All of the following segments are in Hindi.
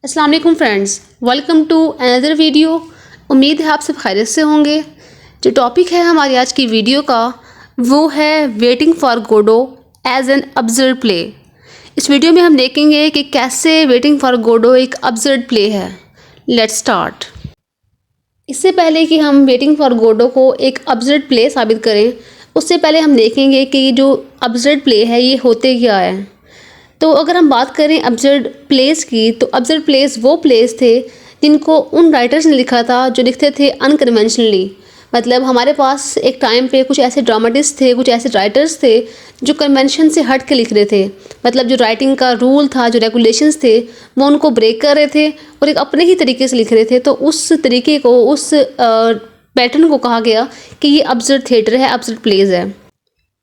अस्सलाम वालेकुम friends, welcome to another video. उम्मीद है आप सब खैरियत से होंगे। जो टॉपिक है हमारी आज की वीडियो का वो है waiting for Godot as an absurd play. इस वीडियो में हम देखेंगे कि कैसे वेटिंग फॉर गोडो एक अब्सर्ड प्ले है। Let's start. इससे पहले कि हम वेटिंग फॉर गोडो को एक अब्सर्ड प्ले साबित करें, उससे पहले हम देखेंगे कि जो अब्सर्ड प्ले है ये होते क्या है। तो अगर हम बात करें अब्सर्ड प्लेस की, तो अब्सर्ड प्लेस वो प्लेस थे जिनको उन राइटर्स ने लिखा था जो लिखते थे अनकन्वेंशनली। मतलब हमारे पास एक टाइम पे कुछ ऐसे ड्रामेटिस्ट थे, कुछ ऐसे राइटर्स थे जो कन्वेंशन से हट के लिख रहे थे। मतलब जो राइटिंग का रूल था, जो रेगुलेशंस थे, वो उनको ब्रेक कर रहे थे और एक अपने ही तरीके से लिख रहे थे। तो उस तरीके को, उस पैटर्न को कहा गया कि ये अब्सर्ड थिएटर है, अब्सर्ड प्लेस है।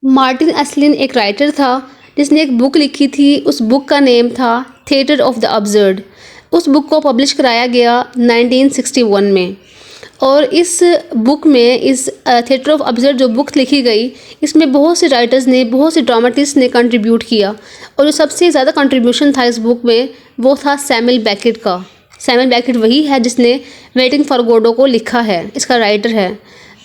मार्टिन एसलिन एक राइटर था जिसने एक बुक लिखी थी। उस बुक का नेम था थिएटर ऑफ द अब्सर्ड। उस बुक को पब्लिश कराया गया 1961 में। और इस बुक में, इस थिएटर ऑफ अब्सर्ड जो बुक लिखी गई, इसमें बहुत से राइटर्स ने, बहुत से ड्रामेटिस्ट ने कंट्रीब्यूट किया। और जो सबसे ज़्यादा कंट्रीब्यूशन था इस बुक में वो था सैमुअल बैकेट का। सैमुअल बैकेट वही है जिसने वेटिंग फॉर गोडो को लिखा है, इसका राइटर है।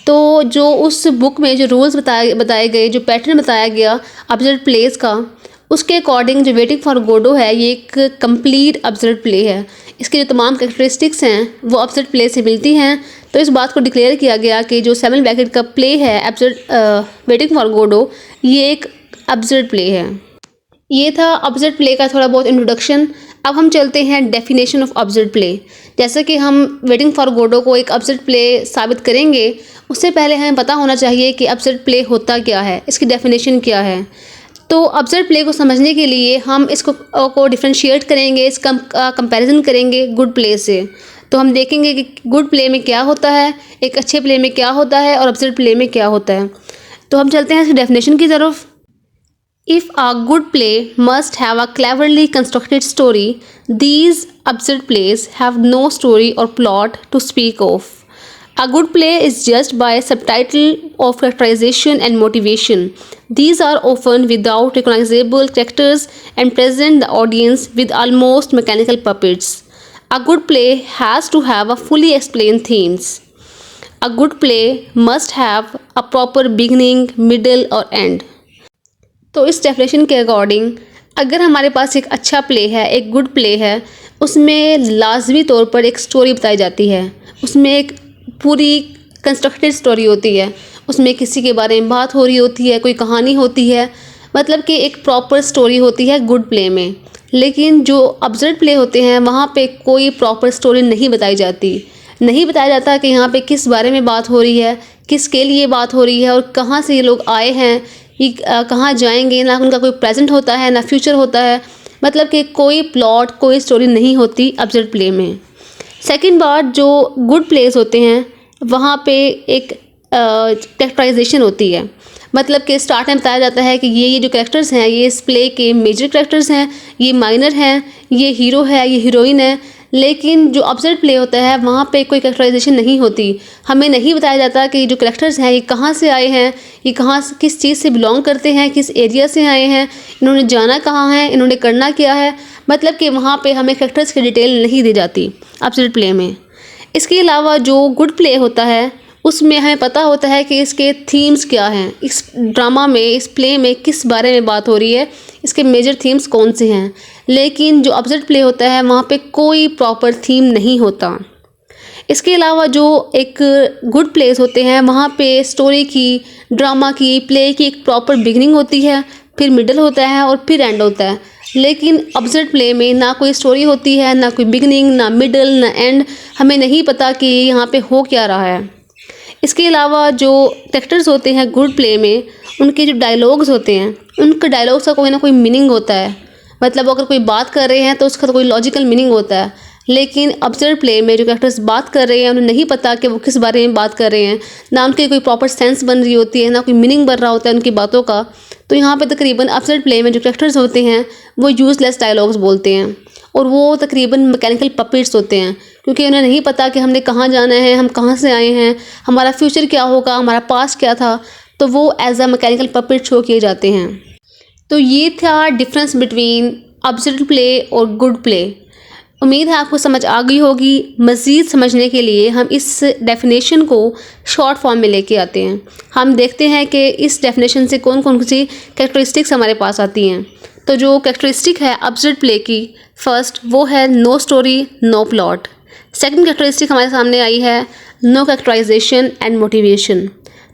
तो जो उस बुक में जो रूल्स बताए गए, जो पैटर्न बताया गया अब्सर्ड प्लेस का, उसके अकॉर्डिंग जो वेटिंग फॉर गोडो है ये एक कंप्लीट अब्सर्ड प्ले है। इसकी जो तमाम कैरेक्टरिस्टिक्स हैं वो अब्सर्ड प्ले से मिलती हैं। तो इस बात को डिक्लेयर किया गया कि जो सैमुअल बैकेट का प्ले है अब्सर्ड वेटिंग फॉर गोडो, ये एक अब्सर्ड प्ले है। ये था अब्सर्ड प्ले का थोड़ा बहुत इंट्रोडक्शन। अब हम चलते हैं डेफिनेशन ऑफ अब्सर्ड प्ले। जैसे कि हम वेटिंग फॉर गोडो को एक अब्सर्ड प्ले साबित करेंगे, उससे पहले हमें पता होना चाहिए कि अब्सर्ड प्ले होता क्या है, इसकी डेफिनेशन क्या है। तो अब्सर्ड प्ले को समझने के लिए हम इसको डिफ्रेंशिएट करेंगे, इसका कंपैरिजन करेंगे गुड प्ले से। तो हम देखेंगे कि गुड प्ले में क्या होता है, एक अच्छे प्ले में क्या होता है और अब्सर्ड प्ले में क्या होता है। तो हम चलते हैं इसकी डेफिनेशन की तरफ। If a good play must have a cleverly constructed story, these absurd plays have no story or plot to speak of. A good play is judged by subtitle of characterization and motivation. These are often without recognizable characters and present the audience with almost mechanical puppets. A good play has to have a fully explained themes. A good play must have a proper beginning, middle or end. तो इस डेफिनेशन के अकॉर्डिंग अगर हमारे पास एक अच्छा प्ले है, एक गुड प्ले है, उसमें लाजमी तौर पर एक स्टोरी बताई जाती है, उसमें एक पूरी कंस्ट्रक्टेड स्टोरी होती है, उसमें किसी के बारे में बात हो रही होती है, कोई कहानी होती है, मतलब कि एक प्रॉपर स्टोरी होती है गुड प्ले में। लेकिन जो अब्सर्ड प्ले होते हैं वहाँ पे कोई प्रॉपर स्टोरी नहीं बताई जाती। नहीं बताया जाता कि यहाँ पे किस बारे में बात हो रही है, किसके लिए बात हो रही है और कहाँ से ये लोग आए हैं, ये कहाँ जाएंगे। ना उनका कोई प्रेजेंट होता है, ना फ्यूचर होता है। मतलब कि कोई प्लॉट, कोई स्टोरी नहीं होती अब्सर्ड प्ले में। सेकंड बात, जो गुड प्लेस होते हैं वहाँ पे एक कैरेक्टराइजेशन होती है। मतलब कि स्टार्ट में बताया जाता है कि ये जो कैरेक्टर्स हैं ये इस प्ले के मेजर कैरेक्टर्स हैं, ये माइनर हैं, ये हीरो है, ये हीरोइन है। लेकिन जो अब्सर्ड प्ले होता है वहाँ पे कोई कैरेक्टराइजेशन नहीं होती। हमें नहीं बताया जाता कि जो कैरेक्टर्स हैं ये कहाँ से आए हैं, ये कहाँ, किस चीज़ से बिलोंग करते हैं, किस एरिया से आए हैं, इन्होंने जाना कहाँ है, इन्होंने करना क्या है। मतलब कि वहाँ पे हमें कैरेक्टर्स की डिटेल नहीं दी जाती अब्सर्ड प्ले में। इसके अलावा जो गुड प्ले होता है उसमें हमें पता होता है कि इसके थीम्स क्या हैं, इस ड्रामा में, इस प्ले में किस बारे में बात हो रही है, इसके मेजर थीम्स कौन से हैं। लेकिन जो अब्सर्ड प्ले होता है वहाँ पे कोई प्रॉपर थीम नहीं होता। इसके अलावा जो एक गुड प्लेस होते हैं वहाँ पे स्टोरी की, ड्रामा की, प्ले की एक प्रॉपर बिगनिंग होती है, फिर मिडल होता है और फिर एंड होता है। लेकिन अब्सर्ड प्ले में ना कोई स्टोरी होती है, ना कोई बिगनिंग, ना मिडल, ना एंड। हमें नहीं पता कि यहाँ पे हो क्या रहा है। इसके अलावा जो कैरेक्टर्स होते हैं गुड प्ले में, उनके जो डायलॉग्स होते हैं, उनके डायलॉग्स का कोई ना कोई मीनिंग होता है। मतलब अगर कोई बात कर रहे हैं तो उसका तो कोई लॉजिकल मीनिंग होता है। लेकिन अब्सर्ड प्ले में जो कैरेक्टर्स बात कर रहे हैं उन्हें नहीं पता कि वो किस बारे में बात कर रहे हैं, ना उनकी कोई प्रॉपर सेंस बन रही होती है, ना कोई मीनिंग बन रहा होता है उनकी बातों का। तो यहाँ पे तकरीबन अब्सर्ड प्ले में जो कैरेक्टर्स होते हैं वो यूजलेस डायलॉग्स बोलते हैं और वो तकरीबन मैकेनिकल पपेट्स होते हैं, क्योंकि उन्हें नहीं पता कि हमने कहाँ जाना है, हम कहाँ से आए हैं, हमारा फ्यूचर क्या होगा, हमारा पास्ट क्या था। तो वो as a mechanical puppet show किए जाते हैं। तो ये था डिफरेंस बिटवीन अब्सर्ड प्ले और गुड प्ले। उम्मीद है आपको समझ आ गई होगी। मज़ीद समझने के लिए हम इस डेफिनेशन को शॉर्ट फॉर्म में लेके आते हैं। हम देखते हैं कि इस डेफिनेशन से कौन कौन सी कैरेक्टरिस्टिक्स हमारे पास आती हैं। तो जो कैरेक्टरिस्टिक है अब्सर्ड प्ले की, फर्स्ट वो है no story no plot. Second characteristic हमारे सामने आई है no characterization and motivation.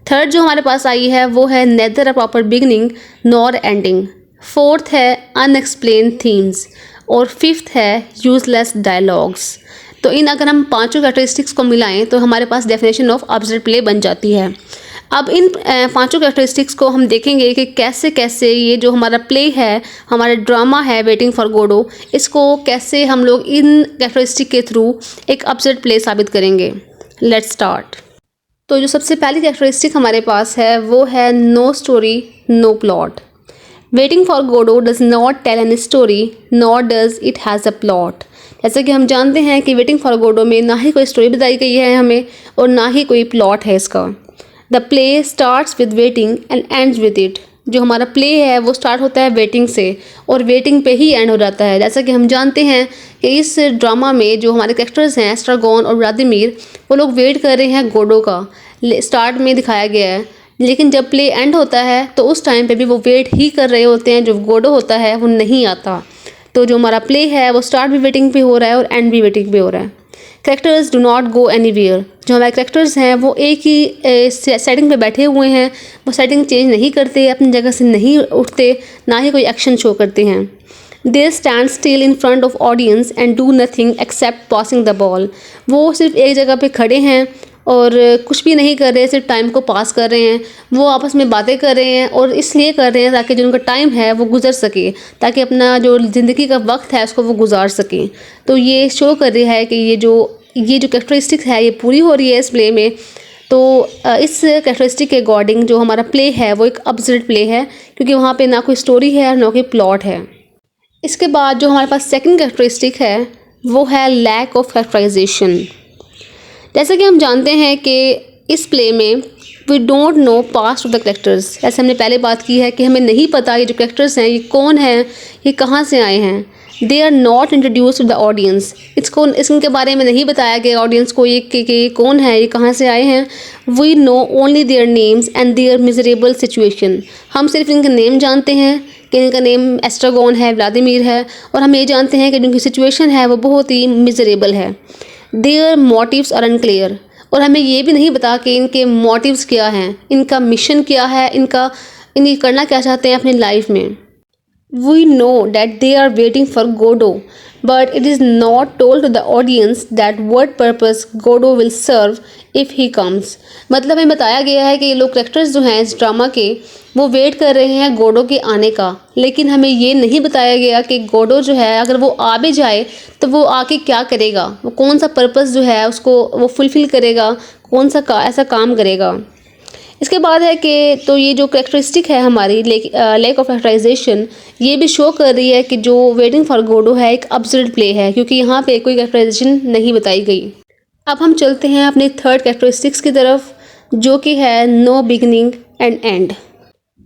Third जो हमारे पास आई है वो है neither a proper beginning nor ending. Fourth है अनएक्सप्लेन थीम्स और फिफ्थ है यूजलेस डायलॉग्स। तो इन अगर हम पांचों कैरेक्टरिस्टिक्स को मिलाएं तो हमारे पास डेफिनेशन ऑफ अब्सर्ड प्ले बन जाती है। अब इन पांचों कैरेक्टरिस्टिक्स को हम देखेंगे कि कैसे कैसे ये जो हमारा प्ले है, हमारा ड्रामा है वेटिंग फॉर गोडो, इसको कैसे हम लोग इन कैरेक्टरिस्टिक के थ्रू एक अब्सर्ड प्ले साबित करेंगे। Let's start. तो जो सबसे पहली कैरेक्टरिस्टिक हमारे पास है वो है no story no plot. Waiting for Godot does not tell any story nor does it has a plot. जैसे कि हम जानते हैं कि वेटिंग फॉर गोडो में ना ही कोई स्टोरी बताई गई है हमें और ना ही कोई प्लॉट है इसका। The play starts with waiting and ends with it. जो हमारा प्ले है वो स्टार्ट होता है वेटिंग से और वेटिंग पे ही एंड हो जाता है। जैसा कि हम जानते हैं कि इस ड्रामा में जो हमारे कैरेक्टर्स हैं एस्ट्रागोन और व्लादिमीर, वो लोग वेट कर रहे हैं गोडो का। स्टार्ट में दिखाया गया है, लेकिन जब प्ले एंड होता है तो उस टाइम पे भी वो वेट ही कर रहे होते हैं। जो गोडो होता है वो नहीं आता। तो जो हमारा प्ले है वो स्टार्ट भी वेटिंग पे हो रहा है और एंड भी वेटिंग पे हो रहा है। Characters do not go anywhere. जो हमारे कैरेक्टर्स हैं वो एक ही सेटिंग पे बैठे हुए हैं, वो सेटिंग चेंज नहीं करते, अपनी जगह से नहीं उठते, ना ही कोई एक्शन शो करते हैं। They stand still in front of audience and do nothing accept passing the ball. वो सिर्फ एक जगह पे खड़े हैं और कुछ भी नहीं कर रहे, सिर्फ टाइम को पास कर रहे हैं। वो आपस में बातें कर रहे हैं और इसलिए कर रहे हैं ताकि जो उनका टाइम है वो गुजर सके, ताकि अपना जो ज़िंदगी का वक्त है उसको वो गुजार सकें। तो ये शो कर रहा है कि ये जो कैरेक्टरिस्टिक है ये पूरी हो रही है इस प्ले में। तो इस कैरेक्टरिस्टिक के अकॉर्डिंग जो हमारा प्ले है वो एक अब्सर्ड प्ले है, क्योंकि वहाँ पे ना कोई स्टोरी है और ना कोई प्लॉट है। इसके बाद जो हमारे पास सेकंड कैरेक्टरिस्टिक है वो है लैक ऑफ कैरेक्टराइजेशन। जैसे कि हम जानते हैं कि इस प्ले में we don't know past of the characters. जैसे हमने पहले बात की है कि हमें नहीं पता ये जो कैरेक्टर्स हैं ये कौन हैं, ये कहाँ से आए हैं। They are not introduce to the audience. इसके बारे में नहीं बताया गया ऑडियंस को ये कि कौन है, ये कहाँ से आए हैं। We know only their names and their miserable situation. हम सिर्फ इनका नेम जानते हैं कि इनका नेम एस्ट्रागोन है, व्लादिमीर है, और हम ये जानते हैं कि जिनकी सिचुएशन है वो बहुत ही मिजरेबल है। Their motives are unclear. और हमें ये भी नहीं पता कि इनके मोटिव्स क्या हैं, इनका मिशन क्या है, इन्हें करना क्या चाहते हैं अपनी लाइफ में। We know that they are waiting for Godot, but it is not told to the audience that what purpose Godot will serve if he comes. मतलब हमें बताया गया है कि ये लोग कैरेक्टर्स जो हैं इस ड्रामा के वो वेट कर रहे हैं गोडो के आने का, लेकिन हमें ये नहीं बताया गया कि गोडो जो है अगर वो आ भी जाए तो वो आके क्या करेगा, वो कौन सा पर्पस जो है उसको वो फुलफ़िल करेगा, कौन सा ऐसा काम करेगा। इसके बाद है कि तो ये जो कैरेक्टरिस्टिक है हमारी लैक ऑफ कैरेक्टराइजेशन, ये भी शो कर रही है कि जो वेटिंग फॉर गोडो है एक अब्सर्ड प्ले है, क्योंकि यहाँ पे कोई कैरेक्टराइजेशन नहीं बताई गई। अब हम चलते हैं अपने थर्ड कैरेक्टरिस्टिक्स की तरफ, जो कि है नो बिगनिंग एंड एंड।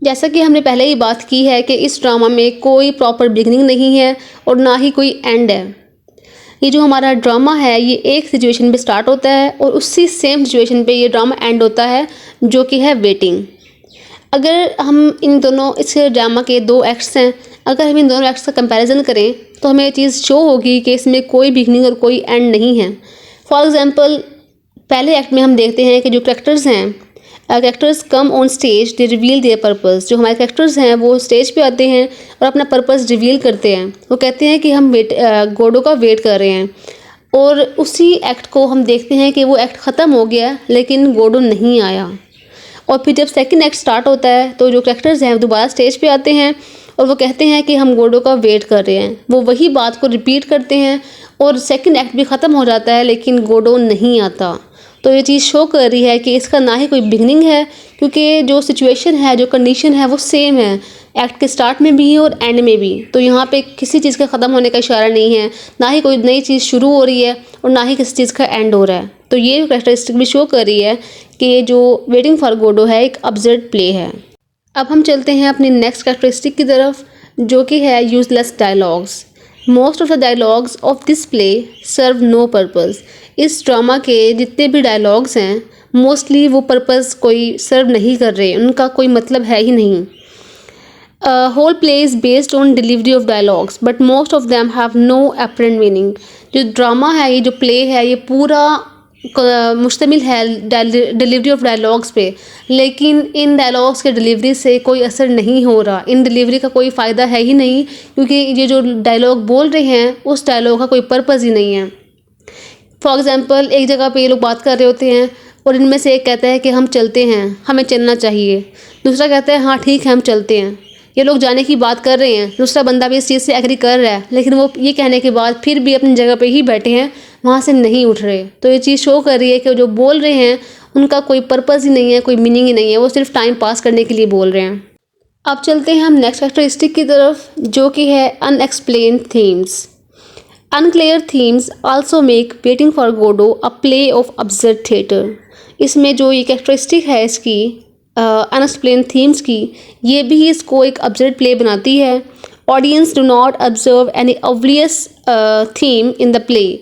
जैसा कि हमने पहले ही बात की है कि इस ड्रामा में कोई प्रॉपर बिगनिंग नहीं है और ना ही कोई एंड है। ये जो हमारा ड्रामा है ये एक सिचुएशन पे स्टार्ट होता है और उसी सेम सिचुएशन पे ये ड्रामा एंड होता है, जो कि है वेटिंग। अगर हम इन दोनों इस ड्रामा के दो एक्ट्स हैं, अगर हम इन दोनों एक्ट्स का कंपैरिजन करें तो हमें ये चीज़ शो होगी कि इसमें कोई बिगनिंग और कोई एंड नहीं है। फॉर एग्जांपल पहले एक्ट में हम देखते हैं कि जो कैरेक्टर्स हैं, characters come on stage they reveal there purpose. जो हमारे कैरेक्टर्स हैं वो स्टेज पे आते हैं और अपना पर्पस रिवील करते हैं। वो कहते हैं कि हम गोडो का वेट कर रहे हैं, और उसी एक्ट को हम देखते हैं कि वो एक्ट ख़त्म हो गया लेकिन गोडो नहीं आया। और फिर जब सेकंड एक्ट स्टार्ट होता है तो जो कैरेक्टर्स हैं दोबारा स्टेज पे आते हैं और वो कहते हैं कि हम गोडो का वेट कर रहे हैं। वो वही बात को रिपीट करते हैं और सेकंड एक्ट भी ख़त्म हो जाता है लेकिन गोडो नहीं आता। तो ये चीज़ शो कर रही है कि इसका ना ही कोई बिगनिंग है, क्योंकि जो सिचुएशन है, जो कंडीशन है वो सेम है एक्ट के स्टार्ट में भी और एंड में भी। तो यहाँ पे किसी चीज़ का ख़त्म होने का इशारा नहीं है, ना ही कोई नई चीज़ शुरू हो रही है और ना ही किसी चीज़ का एंड हो रहा है। तो ये कैरेक्टरिस्टिक भी शो कर रही है कि ये जो वेटिंग फॉर गोडो है एक अब्सर्ड प्ले है। अब हम चलते हैं अपनी नेक्स्ट कैरेक्टरिस्टिक की तरफ, जो कि है useless dialogues. Most of the dialogues of this play serve no purpose. इस ड्रामा के जितने भी डायलॉग्स हैं मोस्टली वो पर्पज़ कोई सर्व नहीं कर रहे, उनका कोई मतलब है ही नहीं। Whole play is based on delivery of dialogues but most of them have no apparent meaning. जो ड्रामा है, ये जो प्ले है, ये पूरा मुश्तमिल है डिलीवरी ऑफ डायलॉग्स पे, लेकिन इन डायलॉग्स के डिलीवरी से कोई असर नहीं हो रहा, इन डिलीवरी का कोई फ़ायदा है ही नहीं, क्योंकि ये जो डायलॉग बोल रहे हैं उस डायलॉग का कोई पर्पज़ ही नहीं है। फॉर एग्ज़ाम्पल, एक जगह पे ये लोग बात कर रहे होते हैं और इनमें से एक कहता है कि हम चलते हैं, हमें चलना चाहिए। दूसरा कहता है हाँ ठीक है हम चलते हैं। ये लोग जाने की बात कर रहे हैं, दूसरा बंदा भी इस चीज़ से एग्री कर रहा है, लेकिन वो ये कहने के बाद फिर भी अपनी जगह पे ही बैठे हैं, वहाँ से नहीं उठ रहे। तो ये चीज़ शो कर रही है कि जो बोल रहे हैं उनका कोई पर्पज़ ही नहीं है, कोई मीनिंग ही नहीं है, वो सिर्फ टाइम पास करने के लिए बोल रहे हैं। अब चलते हैं हम नेक्स्ट कैरेक्टरिस्टिक की तरफ, जो कि है unexplained themes. Unclear themes also make waiting for Godot a play of absurd theatre. इसमें जो ये कैरेक्टरिस्टिक है इसकी अनएक्सप्लेन थीम्स की, ये भी इसको एक अब्सर्ड प्ले बनाती है। Audience do not observe any obvious theme in the play.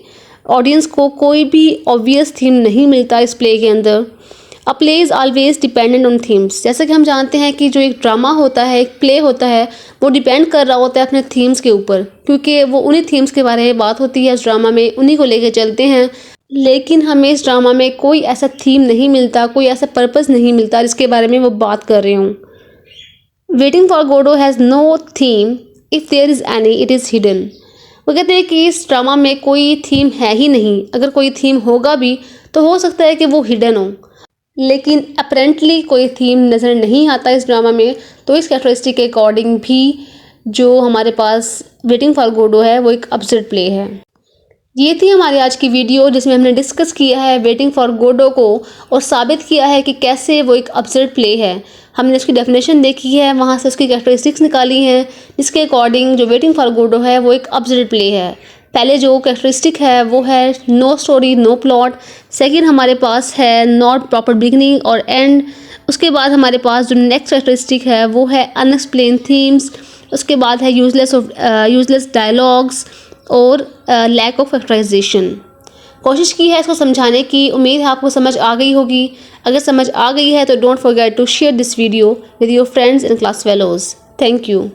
Audience को कोई भी ऑब्वियस थीम नहीं मिलता इस प्ले के अंदर। अ play is always dependent on themes. जैसे कि हम जानते हैं कि जो एक ड्रामा होता है, एक प्ले होता है, वो डिपेंड कर रहा होता है अपने थीम्स के ऊपर, क्योंकि वो उन्हीं थीम्स के बारे में बात होती है इस ड्रामा में, उन्हीं को लेके चलते हैं। लेकिन हमें इस ड्रामा में कोई ऐसा थीम नहीं मिलता, कोई ऐसा पर्पज़ नहीं मिलता जिसके बारे में वो बात कर रहे हों। Waiting for Godot has no theme, if there is any it is hidden. वो कहते हैं कि इस ड्रामा में कोई थीम है ही नहीं, अगर कोई थीम होगा भी तो हो सकता है कि वो हिडन हो, लेकिन अपेरेंटली कोई थीम नज़र नहीं आता इस ड्रामा में। तो इस कैरेक्टरिस्टिक के अकॉर्डिंग भी जो हमारे पास वेटिंग फॉर गोडो है वो एक अब्सर्ड प्ले है। ये थी हमारी आज की वीडियो जिसमें हमने डिस्कस किया है वेटिंग फॉर गोडो को और साबित किया है कि कैसे वो एक अब्सर्ड प्ले है। हमने इसकी डेफिनेशन देखी है, वहाँ से उसकी कैरेक्टरिस्टिक्स निकाली हैं, जिसके अकॉर्डिंग जो वेटिंग फॉर गोडो है वो एक अब्सर्ड प्ले है। पहले जो कैरेक्टरिस्टिक है वो है no story no plot. Second हमारे पास है नॉट प्रॉपर बिगनिंग और एंड। उसके बाद हमारे पास जो नेक्स्ट कैरेक्टरिस्टिक है वो है अनएक्सप्लेन थीम्स। उसके बाद है यूजलेस डायलॉग्स और लैक ऑफ फैक्टराइजेशन। कोशिश की है इसको समझाने की, उम्मीद है आपको समझ आ गई होगी। अगर समझ आ गई है तो don't forget to share this video with your friends and class fellows. Thank you.